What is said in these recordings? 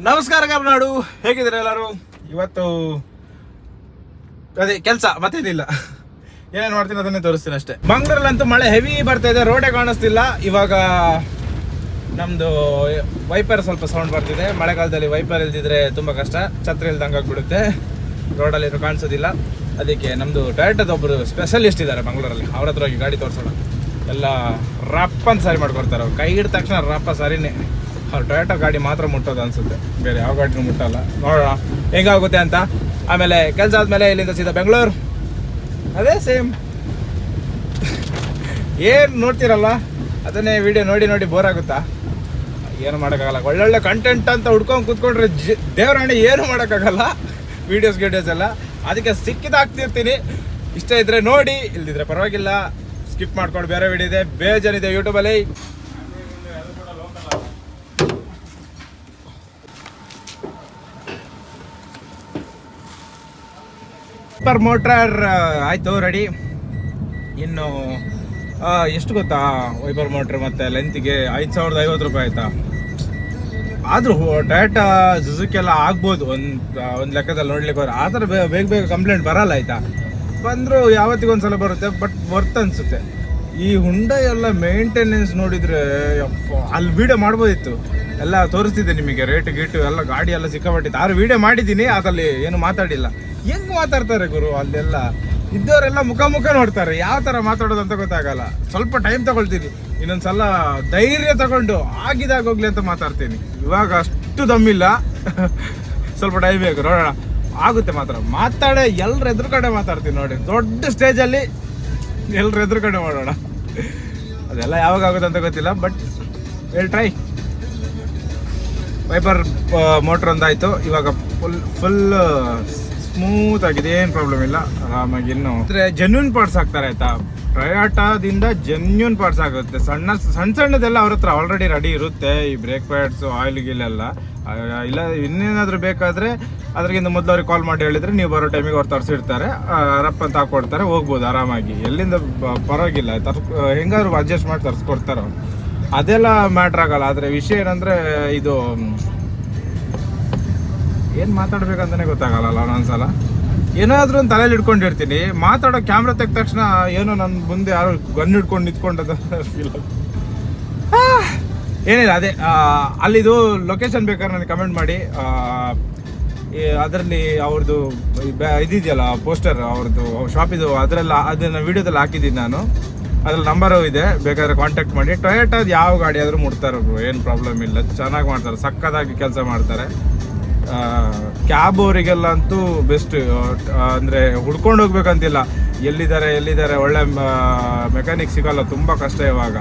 ನಮಸ್ಕಾರ ಕರ್ನಾಡು, ಹೇಗಿದ್ದೀರಾ ಎಲ್ಲರೂ? ಇವತ್ತು ಅದೇ ಕೆಲಸ, ಮತ್ತೇನಿಲ್ಲ. ಏನೇನು ಮಾಡ್ತೀನಿ ಅದನ್ನೇ ತೋರಿಸ್ತೀನಿ ಅಷ್ಟೇ. ಮಂಗಳೂರಲ್ಲಂತೂ ಮಳೆ ಹೆವಿ ಬರ್ತಾ ಇದೆ, ರೋಡೇ ಕಾಣಿಸ್ತಿಲ್ಲ. ಇವಾಗ ನಮ್ಮದು ವೈಪರ್ ಸ್ವಲ್ಪ ಸೌಂಡ್ ಬರ್ತಿದೆ. ಮಳೆಗಾಲದಲ್ಲಿ ವೈಪರ್ ಇಲ್ದಿದ್ರೆ ತುಂಬ ಕಷ್ಟ, ಛತ್ರಿ ಇಲ್ದಂಗೆ ಆಗ್ಬಿಡುತ್ತೆ, ರೋಡಲ್ಲಿ ಏನು ಕಾಣಿಸೋದಿಲ್ಲ. ಅದಕ್ಕೆ ನಮ್ಮದು ಟೊಯೋಟದ ಒಬ್ಬರು ಸ್ಪೆಷಲಿಸ್ಟ್ ಇದ್ದಾರೆ ಮಂಗಳೂರಲ್ಲಿ, ಅವ್ರ ಹತ್ರ ಹೋಗಿ ಗಾಡಿ ತೋರಿಸೋಣ. ಎಲ್ಲ ರಪ್ಪಂತ ಸರಿ ಮಾಡ್ಕೊಡ್ತಾರೆ ಅವ್ರು. ಕೈ ಹಿಡಿದ ತಕ್ಷಣ ರಪ್ಪ ಸರಿನೇ. ಅವ್ರು ಟೊಯೋಟೋ ಗಾಡಿ ಮಾತ್ರ ಮುಟ್ಟೋದು ಅನ್ಸುತ್ತೆ, ಬೇರೆ ಯಾವ ಗಾಡಿನೂ ಮುಟ್ಟಲ್ಲ. ನೋಡೋಣ ಹೆಂಗಾಗುತ್ತೆ ಅಂತ. ಆಮೇಲೆ ಕೆಲಸ ಆದಮೇಲೆ ಇಲ್ಲಿಂದ ಸೀದಾ ಬೆಂಗಳೂರು, ಅದೇ ಸೇಮ್. ಏನು ನೋಡ್ತೀರಲ್ಲ ಅದನ್ನೇ ವಿಡಿಯೋ ನೋಡಿ ನೋಡಿ ಬೋರ್ ಆಗುತ್ತಾ? ಏನು ಮಾಡೋಕ್ಕಾಗಲ್ಲ. ಒಳ್ಳೊಳ್ಳೆ ಕಂಟೆಂಟ್ ಅಂತ ಹುಡ್ಕೊಂಡು ಕೂತ್ಕೊಂಡ್ರೆ ದೇವರಾಣಿ ಏನು ಮಾಡೋಕ್ಕಾಗಲ್ಲ. ವೀಡಿಯೋಸ್ ಎಲ್ಲ ಅದಕ್ಕೆ ಸಿಕ್ಕಿದಾಗ್ತಿರ್ತೀನಿ. ಇಷ್ಟ ಇದ್ದರೆ ನೋಡಿ, ಇಲ್ದಿದ್ರೆ ಪರವಾಗಿಲ್ಲ, ಸ್ಕಿಪ್ ಮಾಡ್ಕೊಂಡು ಬೇರೆ ವಿಡಿಯೋ ಇದೆ, ಬೇಜಾನಿದೆ ಯೂಟ್ಯೂಬಲ್ಲಿ. ಸೂಪರ್ ಮೋಟ್ರರ್ ಆಯಿತು, ರೆಡಿ. ಇನ್ನು ಎಷ್ಟು ಗೊತ್ತಾ, ವೈಪರ್ ಮೋಟ್ರ್ ಮತ್ತು ಲೆಂತಿಗೆ 5,050 ರೂಪಾಯಿ ಆಯಿತಾ. ಆದರೂ ಟೊಯೋಟಾ ಸುಜುಕಿ ಎಲ್ಲ ಆಗ್ಬೋದು ಒಂದು ಲೆಕ್ಕದಲ್ಲಿ ನೋಡ್ಲಿಕ್ಕೆ ಹೋದ್ರೆ. ಆ ಥರ ಬೇಗ ಕಂಪ್ಲೇಂಟ್ ಬರಲ್ಲ ಆಯಿತಾ. ಬಂದರೂ ಯಾವತ್ತಿಗೊಂದ್ಸಲ ಬರುತ್ತೆ, ಬಟ್ ವರ್ತ್ ಅನಿಸುತ್ತೆ. ಈ ಹುಂಡೈ ಎಲ್ಲ ಮೇಂಟೆನೆನ್ಸ್ ನೋಡಿದರೆ ಅಲ್ಲಿ ವೀಡಿಯೋ ಮಾಡ್ಬೋದಿತ್ತು, ಎಲ್ಲ ತೋರಿಸ್ತಿದ್ದೆ ನಿಮಗೆ. ರೇಟ್ ಗೀಟು ಎಲ್ಲ ಗಾಡಿ ಎಲ್ಲ ಸಿಕ್ಕಾಪಟ್ಟಿತ್ತು. ಆರು ವೀಡಿಯೋ ಮಾಡಿದ್ದೀನಿ, ಅದರಲ್ಲಿ ಏನು ಮಾತಾಡಿಲ್ಲ. ಹೆಂಗೆ ಮಾತಾಡ್ತಾರೆ ಗುರು, ಅಲ್ಲೆಲ್ಲ ಇದ್ದವರೆಲ್ಲ ಮುಖ ನೋಡ್ತಾರೆ. ಯಾವ ಥರ ಮಾತಾಡೋದು ಅಂತ ಗೊತ್ತಾಗಲ್ಲ. ಸ್ವಲ್ಪ ಟೈಮ್ ತಗೊಳ್ತೀನಿ, ಇನ್ನೊಂದ್ಸಲ ಧೈರ್ಯ ತಗೊಂಡು ಆಗಿದಾಗೋಗ್ಲಿ ಅಂತ ಮಾತಾಡ್ತೀನಿ. ಇವಾಗ ಅಷ್ಟು ದಮ್ಮಿಲ್ಲ, ಸ್ವಲ್ಪ ಟೈಮ್ ಬೇಕು, ನೋಡೋಣ ಆಗುತ್ತೆ. ಮಾತಾಡೇ ಎಲ್ಲರ ಎದುರು ಕಡೆ ಮಾತಾಡ್ತೀನಿ ನೋಡಿ, ದೊಡ್ಡ ಸ್ಟೇಜಲ್ಲಿ ಎಲ್ಲರ ಎದುರು ಕಡೆ ಮಾಡೋಣ. ಅದೆಲ್ಲ ಯಾವಾಗ ಆಗುತ್ತೆ ಅಂತ ಗೊತ್ತಿಲ್ಲ, but will try. Wiper motor ಒಂದಾಯಿತು, ಇವಾಗ ಫುಲ್ ಸ್ಮೂತ್ ಆಗಿದೆ, ಏನು ಪ್ರಾಬ್ಲಮ್ ಇಲ್ಲ, ಆರಾಮಾಗಿ. ಇನ್ನು ಜೆನ್ಯೂನ್ ಪಾರ್ಟ್ಸ್ ಹಾಕ್ತಾರೆ ಆಯ್ತಾ. ಟೊಯೋಟಾದಿಂದ ಜೆನ್ಯೂನ್ ಪಾರ್ಟ್ಸ್ ಆಗುತ್ತೆ. ಸಣ್ಣದೆಲ್ಲ ಅವ್ರ ಹತ್ರ ಆಲ್ರೆಡಿ ರೆಡಿ ಇರುತ್ತೆ, ಈ ಬ್ರೇಕ್ ಪ್ಯಾಡ್ಸು, ಆಯಿಲ್ ಗಿಲ್ಲೆಲ್ಲ. ಇಲ್ಲ ಇನ್ನೇನಾದರೂ ಬೇಕಾದರೆ ಅದ್ರಿಗಿಂತ ಮೊದಲು ಅವ್ರಿಗೆ ಕಾಲ್ ಮಾಡಿ ಹೇಳಿದರೆ ನೀವು ಬರೋ ಟೈಮಿಗೆ ಅವ್ರು ತರಿಸಿರ್ತಾರೆ, ರಪ್ಪ ಅಂತ ಹಾಕ್ಕೊಡ್ತಾರೆ, ಹೋಗ್ಬೋದು ಆರಾಮಾಗಿ. ಎಲ್ಲಿಂದ ಪರವಾಗಿಲ್ಲ, ಹೆಂಗಾದ್ರು ಅಡ್ಜಸ್ಟ್ ಮಾಡಿ ತರಿಸ್ಕೊಡ್ತಾರೆ ಅವ್ರು, ಅದೆಲ್ಲ ಮ್ಯಾಟ್ರ್ ಆಗಲ್ಲ. ಆದರೆ ವಿಷಯ ಏನಂದರೆ, ಇದು ಏನು ಮಾತಾಡ್ಬೇಕಂತಲೇ ಗೊತ್ತಾಗಲ್ಲ ಒಂದೊಂದ್ಸಲ. ಏನಾದರೂ ಒಂದು ತಲೆಯಲ್ಲಿ ಇಟ್ಕೊಂಡಿರ್ತೀನಿ, ಮಾತಾಡೋ ಕ್ಯಾಮ್ರಾ ತೆಗೆದ ತಕ್ಷಣ ಏನೋ ನನ್ನ ಮುಂದೆ ಯಾರು ಗನ್ ಹಿಡ್ಕೊಂಡು ನಿಂತ್ಕೊಂಡದ ಫೀಲ್. ಏನಿಲ್ಲ, ಅದೇ ಅಲ್ಲಿದು ಲೊಕೇಶನ್ ಬೇಕಾದ್ರೆ ನನಗೆ ಕಮೆಂಟ್ ಮಾಡಿ. ಅದರಲ್ಲಿ ಅವ್ರದ್ದು ಇದಿದೆಯಲ್ಲ ಪೋಸ್ಟರ್, ಅವ್ರದ್ದು ಶಾಪಿದು, ಅದನ್ನು ವೀಡಿಯೋದಲ್ಲಿ ಹಾಕಿದ್ದೀನಿ ನಾನು. ಅದ್ರಲ್ಲಿ ನಂಬರು ಇದೆ, ಬೇಕಾದ್ರೆ ಕಾಂಟ್ಯಾಕ್ಟ್ ಮಾಡಿ. ಟೊಯೋಟಾದ ಯಾವ ಗಾಡಿ ಆದರೂ ಮುಟ್ತಾರೆ ಅವರು, ಏನು ಪ್ರಾಬ್ಲಮ್ ಇಲ್ಲ, ಚೆನ್ನಾಗಿ ಮಾಡ್ತಾರೆ, ಸಕ್ಕದಾಗಿ ಕೆಲಸ ಮಾಡ್ತಾರೆ. ಕ್ಯಾಬ್ ಅವರಿಗೆಲ್ಲ ಅಂತೂ ಬೆಸ್ಟ್. ಅಂದರೆ ಹುಡ್ಕೊಂಡು ಹೋಗ್ಬೇಕಂತಿಲ್ಲ, ಎಲ್ಲಿದ್ದಾರೆ ಒಳ್ಳೆ ಮೆಕ್ಯಾನಿಕ್ ಸಿಗಲ್ಲ, ತುಂಬ ಕಷ್ಟ ಇವಾಗ.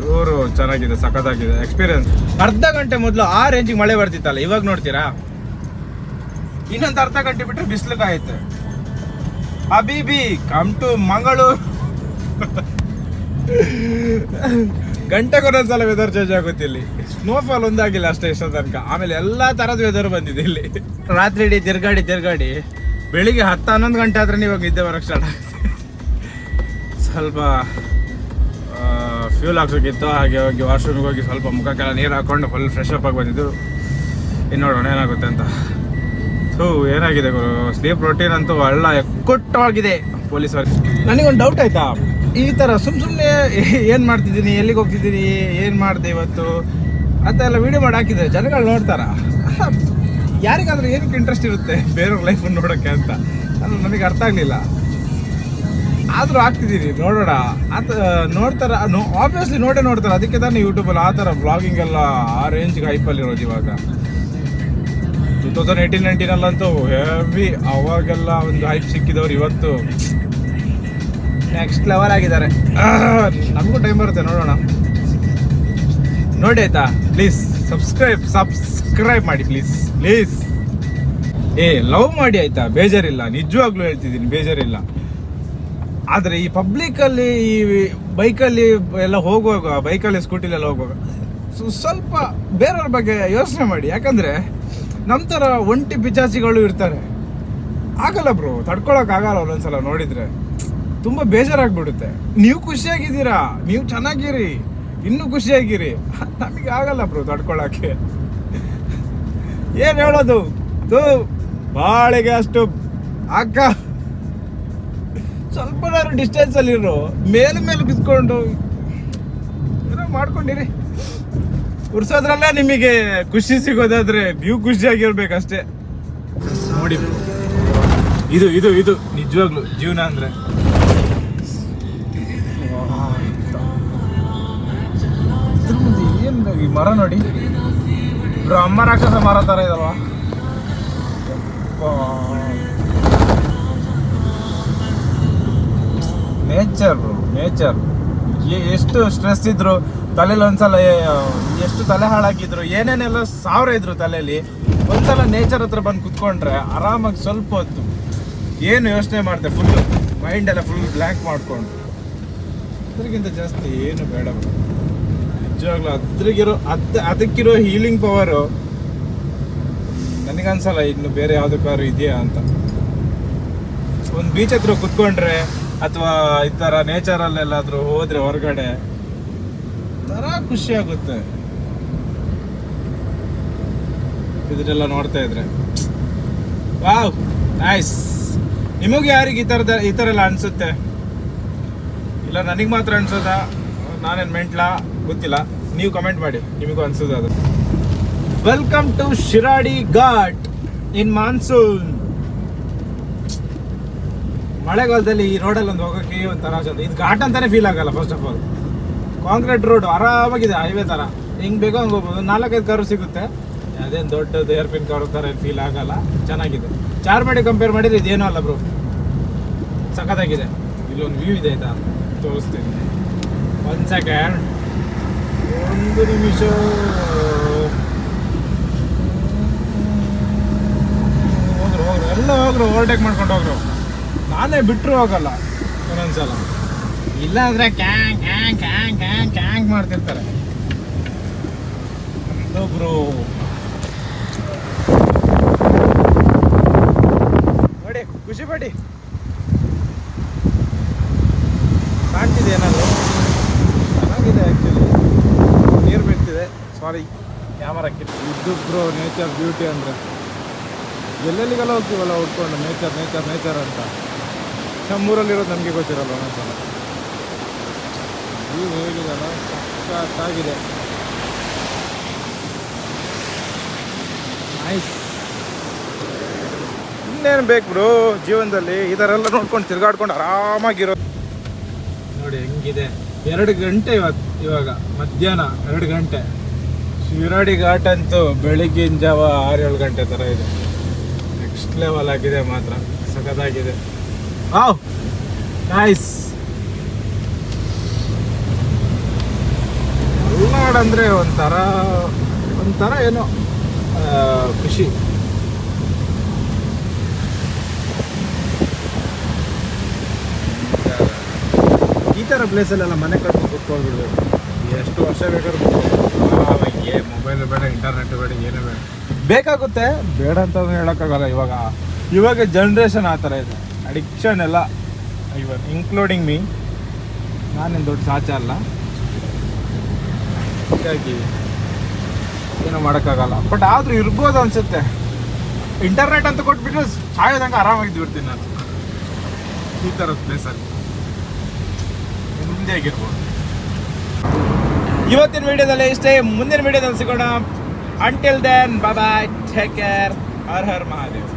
ಇವರು ಚೆನ್ನಾಗಿದೆ, ಸಖತ್ತಾಗಿದೆ ಎಕ್ಸ್ಪೀರಿಯನ್ಸ್. ಅರ್ಧ ಗಂಟೆ ಮೊದಲು ಆ ರೇಂಜಿಗೆ ಮಳೆ ಬರ್ತಿತ್ತಲ್ಲ, ಇವಾಗ ನೋಡ್ತೀರಾ ಇನ್ನೊಂದು ಅರ್ಧ ಗಂಟೆ ಬಿಟ್ಟರೆ ಬಿಸಿಲು ಕಾಯುತ್ತೆ. ಅಬಿಬಿ ಕಮ್ ಟು ಮಂಗಳೂರು. ಗಂಟೆಗೊಂದೊಂದ್ಸಲ ವೆದರ್ ಚೇಂಜ್ ಆಗುತ್ತೆ ಇಲ್ಲಿ. ಸ್ನೋಫಾಲ್ ಒಂದಾಗಿಲ್ಲ ಅಷ್ಟೇ ಇಷ್ಟ ತನಕ. ಆಮೇಲೆ ಎಲ್ಲ ಥರದ ವೆದರ್ ಬಂದಿದೆ ಇಲ್ಲಿ. ರಾತ್ರಿ ಇಡೀ ತಿರ್ಗಾಡಿ ಬೆಳಿಗ್ಗೆ 10-11 ಗಂಟೆ ಆದ್ರೆ ಇವಾಗ ನಿದ್ದೆ ಬರೋಕ್ಕೆ ಸ್ಟಾರ್ಟ್ ಆಗುತ್ತೆ. ಸ್ವಲ್ಪ ಫ್ಯೂಲ್ ಹಾಕ್ಬೇಕಿತ್ತು, ಹಾಗೆ ಹೋಗಿ ವಾಶ್ರೂಮ್ಗೆ ಹೋಗಿ ಸ್ವಲ್ಪ ಮುಖಕ್ಕೆಲ್ಲ ನೀರು ಹಾಕೊಂಡು ಫುಲ್ ಫ್ರೆಶ್ ಅಪ್ ಆಗಿ ಬಂದಿದ್ದು. ಇನ್ನು ನೋಡೋಣ ಏನಾಗುತ್ತೆ ಅಂತ. ಏನಾಗಿದೆ ಗುರು, ಸ್ಲೀಪ್ ರೊಟೀನ್ ಅಂತೂ ಒಳ್ಳ ಎಕ್ಕುಟ್ಟವಾಗಿದೆ ಪೊಲೀಸವ್ರಿಗೆ. ನನಗೊಂದು ಡೌಟ್ ಆಯ್ತಾ, ಈ ಥರ ಸುಮ್ಮನೆ ಏನು ಮಾಡ್ತಿದ್ದೀನಿ, ಎಲ್ಲಿಗೆ ಹೋಗ್ತಿದ್ದೀನಿ, ಏನು ಮಾಡಿದೆ ಇವತ್ತು ಅಂತ ಎಲ್ಲ ವೀಡಿಯೋ ಮಾಡಿ ಹಾಕಿದ್ರೆ ಜನಗಳು ನೋಡ್ತಾರ? ಯಾರಿಗಾದ್ರೂ ಏನಕ್ಕೆ ಇಂಟ್ರೆಸ್ಟ್ ಇರುತ್ತೆ ಬೇರೆಯವ್ರ ಲೈಫನ್ನು ನೋಡೋಕ್ಕೆ ಅಂತ ನನಗೆ ಅರ್ಥ ಆಗಲಿಲ್ಲ. ಆದರೂ ಆಗ್ತಿದ್ದೀನಿ, ನೋಡೋಣ ನೋಡ್ತಾರ. ಆಬ್ವಿಯಸ್ಲಿ ನೋಡ್ತಾರೆ, ಅದಕ್ಕೆ ತಾನೇ ಯೂಟ್ಯೂಬಲ್ಲಿ ಆ ಥರ ವ್ಲಾಗಿಂಗ್ ಎಲ್ಲ ಆ ರೇಂಜ್ಗೆ ಹೈಪಲ್ಲಿರೋದು. ಇವಾಗ 2018-19 ಹೆವಿ, ಅವಾಗೆಲ್ಲ ಒಂದು ಹೈಪ್ ಸಿಕ್ಕಿದವ್ರು ಇವತ್ತು ನೆಕ್ಸ್ಟ್ ಲೆವೆಲ್ ಆಗಿದ್ದಾರೆ. ನಮಗೂ ಟೈಮ್ ಬರುತ್ತೆ, ನೋಡೋಣ. ನೋಡಿ ಆಯ್ತಾ, ಪ್ಲೀಸ್ ಸಬ್ಸ್ಕ್ರೈಬ್ ಮಾಡಿ ಪ್ಲೀಸ್. ಲವ್ ಮಾಡಿ ಆಯ್ತಾ, ಬೇಜಾರಿಲ್ಲ, ನಿಜವಾಗ್ಲೂ ಹೇಳ್ತಿದ್ದೀನಿ, ಬೇಜಾರಿಲ್ಲ. ಆದರೆ ಈ ಪಬ್ಲಿಕಲ್ಲಿ, ಈ ಬೈಕಲ್ಲಿ ಎಲ್ಲ ಹೋಗುವಾಗ, ಬೈಕಲ್ಲಿ ಸ್ಕೂಟಿಲೆಲ್ಲ ಹೋಗುವಾಗ ಸ್ವಲ್ಪ ಬೇರೆಯವ್ರ ಬಗ್ಗೆ ಯೋಚನೆ ಮಾಡಿ. ಯಾಕಂದರೆ ನಮ್ಮ ಥರ ಒಂಟಿ ಪಿಚಾಚಿಗಳು ಇರ್ತಾರೆ, ಆಗಲ್ಲ ಬ್ರೋ, ತಡ್ಕೊಳಕ್ಕಾಗಲ್ಲ. ಒಂದೊಂದ್ಸಲ ನೋಡಿದರೆ ತುಂಬ ಬೇಜಾರಾಗ್ಬಿಡುತ್ತೆ. ನೀವು ಖುಷಿಯಾಗಿದ್ದೀರಾ, ನೀವು ಚೆನ್ನಾಗಿರಿ, ಇನ್ನೂ ಖುಷಿಯಾಗಿರಿ. ನಮಗೆ ಆಗಲ್ಲ ಬ್ರೋ ತಡ್ಕೊಳಕ್ಕೆ. ಏನ್ ಹೇಳೋದು ಬಾಳೆಗೆ ಅಷ್ಟು ಅಕ್ಕ ಸ್ವಲ್ಪನಾದ್ರು ಡಿಸ್ಟೆನ್ಸ್ ಅಲ್ಲಿ ಇರೋ ಮೇಲೆ ಬಿತ್ಕೊಂಡು ಏನೋ ಮಾಡ್ಕೊಂಡಿರಿ. ಉರ್ಸೋದ್ರಲ್ಲೇ ನಿಮಗೆ ಖುಷಿ ಸಿಗೋದಾದ್ರೆ ನೀವು ಖುಷಿಯಾಗಿರ್ಬೇಕಷ್ಟೇ. ನೋಡಿ ಇದು ಇದು ಇದು ನಿಜವಾಗ್ಲು ಜೀವನ ಅಂದ್ರೆ. ಏನ್ ಈ ಮರ ನೋಡಿ ಬ್ರಹ್ಮ ರಾಕ್ಷಸ ಮರ ತರ ಇದಲ್ವಾ. ನೇಚರ್ ಎಷ್ಟು ಸ್ಟ್ರೆಸ್ ಇದ್ರು ತಲೆಯಲ್ಲಿ ಒಂದ್ಸಲ, ಎಷ್ಟು ತಲೆ ಹಾಳಾಕಿದ್ರು, ಏನೇನೆಲ್ಲ ಸಾವಿರ ಇದ್ರು ತಲೆಯಲ್ಲಿ, ಒಂದ್ಸಲ ನೇಚರ್ ಹತ್ರ ಬಂದು ಕುತ್ಕೊಂಡ್ರೆ ಆರಾಮಾಗಿ ಸ್ವಲ್ಪ ಹೊತ್ತು ಏನು ಯೋಚನೆ ಮಾಡ್ತೆ, ಫುಲ್ ಮೈಂಡ್ ಎಲ್ಲ ಫುಲ್ ಬ್ಲ್ಯಾಂಕ್ ಮಾಡ್ಕೊಂಡು. ಅದ್ರಿಗಿಂತ ಜಾಸ್ತಿ ಏನು ಬೇಡ ನಿಜವಾಗ್ಲೂ. ಅದಕ್ಕಿರೋ ಹೀಲಿಂಗ್ ಪವರು ನನಗನ್ಸಲ್ಲ ಇನ್ನು ಬೇರೆ ಯಾವುದಕ್ಕಾದ್ರು ಇದೆಯಾ ಅಂತ. ಒಂದು ಬೀಚ್ ಹತ್ರ ಕುತ್ಕೊಂಡ್ರೆ ಅಥವಾ ಈ ಥರ ನೇಚರಲ್ಲೆಲ್ಲಾದರೂ ಹೋದ್ರೆ ಹೊರಗಡೆ ಥರ ಖುಷಿ ಆಗುತ್ತೆ ಇದನ್ನೆಲ್ಲ ನೋಡ್ತಾ ಇದ್ರೆ. Wow nice. ನಿಮಗೆ ಯಾರಿಗೆ ಈ ಥರ ಎಲ್ಲ ಅನಿಸುತ್ತೆ? ಇಲ್ಲ ನನಗೆ ಮಾತ್ರ ಅನ್ಸೋದಾ? ನಾನೇನು ಮೆಂಟ್ಲಾ ಗೊತ್ತಿಲ್ಲ, ನೀವು ಕಮೆಂಟ್ ಮಾಡಿ ನಿಮಗೂ ಅನ್ಸೋದು ಅದು. Welcome to Shiradi Ghat in monsoon. ಮಳೆಗಾಲದಲ್ಲಿ ಈ ರೋಡಲ್ಲಿ ಒಂದು ಹೋಗೋಕ್ಕೆ ಒಂಥರ ಚಂದ. ಇದು ಘಾಟ್ ಅಂತಾನೆ ಫೀಲ್ ಆಗಲ್ಲ. First of all concrete road ಆರಾಮಾಗಿದೆ, ಹೈವೇ ಥರ ಹಿಂಗೆ ಬೇಕೋ ಹಂಗೆ ಹೋಗ್ಬೋದು. 4-5 ಕಾರು ಸಿಗುತ್ತೆ, ಅದೇನು ದೊಡ್ಡದು ಏರ್ಪಿನ್ ಕಾರು ಥರ ಏನು ಫೀಲ್ ಆಗಲ್ಲ. ಚೆನ್ನಾಗಿದೆ. ಚಾರ್ಮಾಡಿ ಕಂಪೇರ್ ಮಾಡಿದ್ರೆ ಇದೇನೂ ಅಲ್ಲ ಬ್ರೋ, ಸಖತ್ತಾಗಿದೆ. ಇಲ್ಲೊಂದು ವ್ಯೂ ಇದೆ ಆಯ್ತಾ, ತೋರಿಸ್ತೀನಿ. 1 ಸೆಕೆಂಡ್, 1 ನಿಮಿಷ. ಹೋಗ್ರು ಎಲ್ಲ ಓವರ್ಟೇಕ್ ಮಾಡ್ಕೊಂಡು ಹೋಗ್ರು. ನಾನೇ ಬಿಟ್ಟರು ಹೋಗಲ್ಲ ಒಂದೊಂದ್ಸಲ, ಇಲ್ಲ ಅಂದರೆ ಕ್ಯಾಂಗ್ ಮಾಡ್ತಿರ್ತಾರೆ ಒಬ್ರು. ನೋಡಿ ಖುಷಿ ಪಡಿ. ಕಾಣ್ತಿದೆ ಏನಾದ್ರು? ಚೆನ್ನಾಗಿದೆ ಆ್ಯಕ್ಚುಲಿ. ನೀರು ಬೀಳ್ತಿದೆ, ಸಾರಿ ಕ್ಯಾಮರಾಕ್ಕೆ. ಇದು ಬ್ರೋ ನೇಚರ್ ಬ್ಯೂಟಿ ಅಂದರೆ ಎಲ್ಲೆಲ್ಲಿಗೆಲ್ಲ ಹೋಗ್ತೀವಲ್ಲ ಹುಡ್ಕೊಂಡು ನೇಚರ್ ಅಂತ. ನಮ್ಮೂರಲ್ಲಿರೋದು ನಮಗೆ ಗೊತ್ತಿರಲ್ಲ ಒಂದೊಂದ್ಸಲ. ವ್ಯೂ ಹೇಗಿದೆಲ್ಲ ಸಖತ್ತಾಗಿದೆ. ನೈಸ್. ಇನ್ನೇನು ಬೇಕು ಬ್ರೋ ಜೀವನದಲ್ಲಿ? ಈ ಥರ ಎಲ್ಲ ನೋಡ್ಕೊಂಡು ತಿರ್ಗಾಡ್ಕೊಂಡು ಆರಾಮಾಗಿರೋ. ನೋಡಿ ಹೆಂಗಿದೆ. 2 ಗಂಟೆ ಇವಾಗ ಮಧ್ಯಾಹ್ನ 2 ಗಂಟೆ. ಶಿರಾಡಿ ಘಾಟ್ ಅಂತೂ ಬೆಳಿಗ್ಗಿನ ಜಾವ 6-7 ಗಂಟೆ ಥರ ಇದೆ. ನೆಕ್ಸ್ಟ್ ಲೆವೆಲ್ ಆಗಿದೆ ಮಾತ್ರ, ಸಖತ್ತಾಗಿದೆ. Wow nice. ಮಲೆನಾಡಂದರೆ ಒಂಥರ ಏನೋ ಖುಷಿ. ಈ ಥರ ಪ್ಲೇಸಲ್ಲೆಲ್ಲ ಮನೆ ಕಟ್ಕೊಂಡು ಕುತ್ಕೊಂಡ್ಬಿಡ್ಬೇಕು. ಎಷ್ಟು ವರ್ಷ ಬೇಕಾದ್ರೂ ಮೊಬೈಲು ಬೇಡ, ಇಂಟರ್ನೆಟ್ ಬೇಡ, ಏನೂ ಬೇಡ. ಬೇಕಾಗುತ್ತೆ, ಬೇಡ ಅಂತ ಹೇಳೋಕ್ಕಾಗಲ್ಲ. ಇವಾಗ ಜನ್ರೇಷನ್ ಆ ಥರ ಇದೆ. ಅಡಿಕ್ಷನ್ ಎಲ್ಲ ಇವಾಗ ಇನ್ಕ್ಲೂಡಿಂಗ್ ಮೀ. ನಾನೇನು ದೊಡ್ಡ ಸಾಚ ಅಲ್ಲ, ಹೀಗಾಗಿ ಏನೂ ಮಾಡೋಕ್ಕಾಗಲ್ಲ. ಬಟ್ ಆದರೂ ಇರ್ಬೋದು ಅನಿಸುತ್ತೆ. ಇಂಟರ್ನೆಟ್ ಅಂತ ಕೊಟ್ಬಿಟ್ರೆ ಸಾಯೋದಂಗೆ ಆರಾಮಾಗಿದ್ದು ಬಿಡ್ತೀನಿ ನಾನು ಈ ಥರದ ಪ್ಲೇಸಲ್ಲಿ. ಮುಂದೆ ಆಗಿರ್ಬೋದು. ಇವತ್ತಿನ ವಿಡಿಯೋದಲ್ಲಿ ಇಷ್ಟೇ. ಮುಂದಿನ ವಿಡಿಯೋದಲ್ಲಿ ಸಿಗೋಣ. Until then bye, take care. Har Har Mahadev.